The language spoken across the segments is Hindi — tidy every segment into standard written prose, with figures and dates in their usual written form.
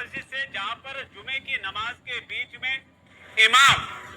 मस्जिद से, जहां पर जुमे की नमाज के बीच में इमाम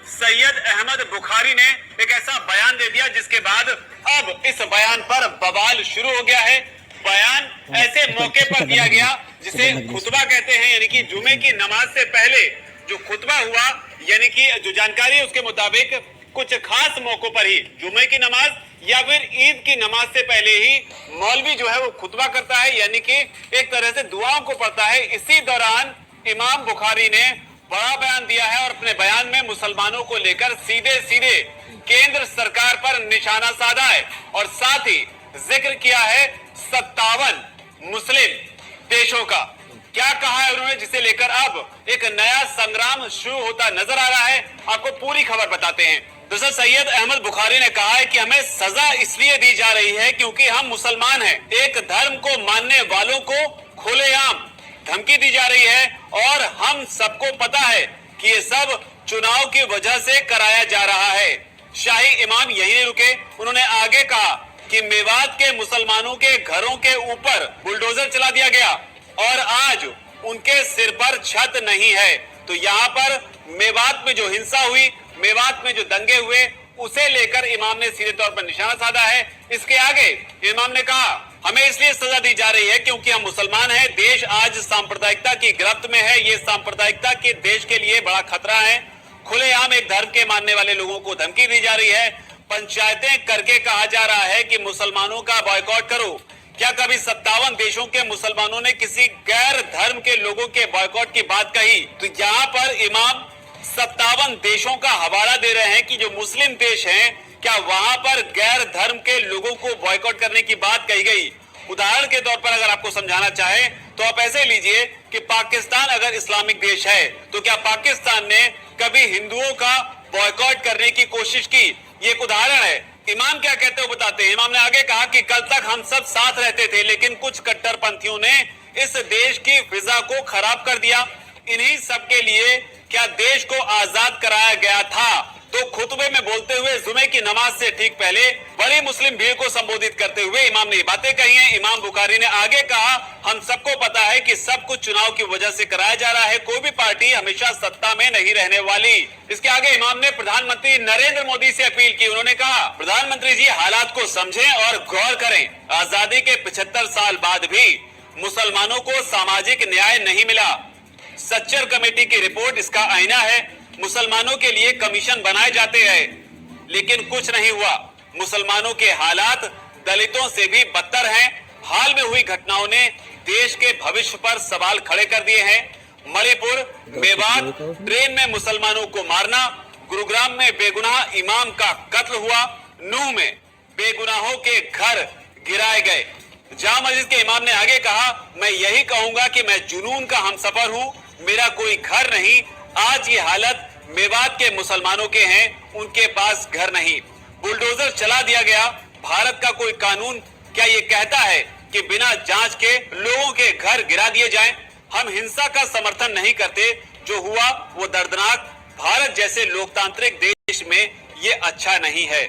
सैयद अहमद बुखारी ने एक ऐसा बयान दे दिया जिसके बाद अब इस बयान पर बवाल शुरू हो गया है। बयान ऐसे मौके पर दिया गया जिसे खुतबा कहते हैं, यानी कि जुमे की नमाज से पहले जो खुतबा हुआ, यानी कि जो जानकारी है उसके मुताबिक कुछ खास मौकों पर ही जुमे की नमाज या फिर ईद की नमाज से पहले ही मौलवी जो है वो खुतबा करता है, यानी कि एक तरह से दुआओं को पढ़ता है। इसी दौरान इमाम बुखारी ने बड़ा बयान दिया है और अपने बयान में मुसलमानों को लेकर सीधे सीधे केंद्र सरकार पर निशाना साधा है और साथ ही जिक्र किया है 57 मुस्लिम देशों का। क्या कहा है उन्होंने, जिसे लेकर अब एक नया संग्राम शुरू होता नजर आ रहा है। आपको पूरी खबर बताते हैं। दरअसल सैयद अहमद बुखारी ने कहा है कि हमें सजा इसलिए दी जा रही है क्योंकि हम मुसलमान हैं। एक धर्म को मानने वालों को खुलेआम धमकी दी जा रही है और हम सबको पता है कि ये सब चुनाव की वजह से कराया जा रहा है। शाही इमाम यही नहीं रुके, उन्होंने आगे कहा कि मेवात के मुसलमानों के घरों के ऊपर बुलडोजर चला दिया गया और आज उनके सिर पर छत नहीं है। तो यहाँ पर मेवात में जो हिंसा हुई, मेवात में जो दंगे हुए, उसे लेकर इमाम ने सीधे तौर पर निशाना साधा है। इसके आगे इमाम ने कहा हमें इसलिए सजा दी जा रही है क्योंकि हम मुसलमान हैं। देश आज सांप्रदायिकता की गिरफ्त में है। ये सांप्रदायिकता के देश के लिए बड़ा खतरा है। खुलेआम एक धर्म के मानने वाले लोगों को धमकी दी जा रही है। पंचायतें करके कहा जा रहा है कि मुसलमानों का बॉयकॉट करो। क्या कभी 57 देशों के मुसलमानों ने किसी गैर धर्म के लोगों के बॉयकॉट की बात कही? तो यहाँ पर इमाम 57 देशों का हवाला दे रहे हैं कि जो मुस्लिम देश हैं, क्या वहां पर गैर धर्म के लोगों को बॉयकॉट करने की बात कही गई? उदाहरण के तौर पर अगर आपको समझाना चाहे तो आप ऐसे लीजिए कि पाकिस्तान अगर इस्लामिक देश है तो क्या पाकिस्तान ने कभी हिंदुओं का बॉयकॉट करने की कोशिश की? ये एक उदाहरण है। इमाम क्या कहते हो बताते हैं। इमाम ने आगे कहा कि कल तक हम सब साथ रहते थे, लेकिन कुछ कट्टरपंथियों ने इस देश की फिजा को खराब कर दिया। इन्हीं सब के लिए क्या देश को आजाद कराया गया था? तो खुतबे में बोलते हुए जुमे की नमाज से ठीक पहले बड़ी मुस्लिम भीड़ को संबोधित करते हुए इमाम ने ये बातें कही हैं। इमाम बुखारी ने आगे कहा हम सबको पता है कि सब कुछ चुनाव की वजह से कराया जा रहा है। कोई भी पार्टी हमेशा सत्ता में नहीं रहने वाली। इसके आगे इमाम ने प्रधानमंत्री नरेंद्र मोदी से अपील की। उन्होंने कहा प्रधानमंत्री जी हालात को समझें और गौर करें। आजादी के 75 साल बाद भी मुसलमानों को सामाजिक न्याय नहीं मिला। सच्चर कमेटी की रिपोर्ट इसका आईना है। मुसलमानों के लिए कमीशन बनाए जाते हैं लेकिन कुछ नहीं हुआ। मुसलमानों के हालात दलितों से भी बदतर हैं। हाल में हुई घटनाओं ने देश के भविष्य पर सवाल खड़े कर दिए हैं। मणिपुर, मेवात, ट्रेन में मुसलमानों को मारना, गुरुग्राम में बेगुनाह इमाम का कत्ल हुआ, नूह में बेगुनाहों के घर गिराए गए। जामा मस्जिद के इमाम ने आगे कहा मैं यही कहूंगा कि मैं जुनून का हमसफर हूं, मेरा कोई घर नहीं। आज ये हालत मेवात के मुसलमानों के हैं, उनके पास घर नहीं। बुलडोजर चला दिया गया। भारत का कोई कानून क्या ये कहता है कि बिना जांच के लोगों के घर गिरा दिए जाएं? हम हिंसा का समर्थन नहीं करते। जो हुआ वो दर्दनाक। भारत जैसे लोकतांत्रिक देश में ये अच्छा नहीं है।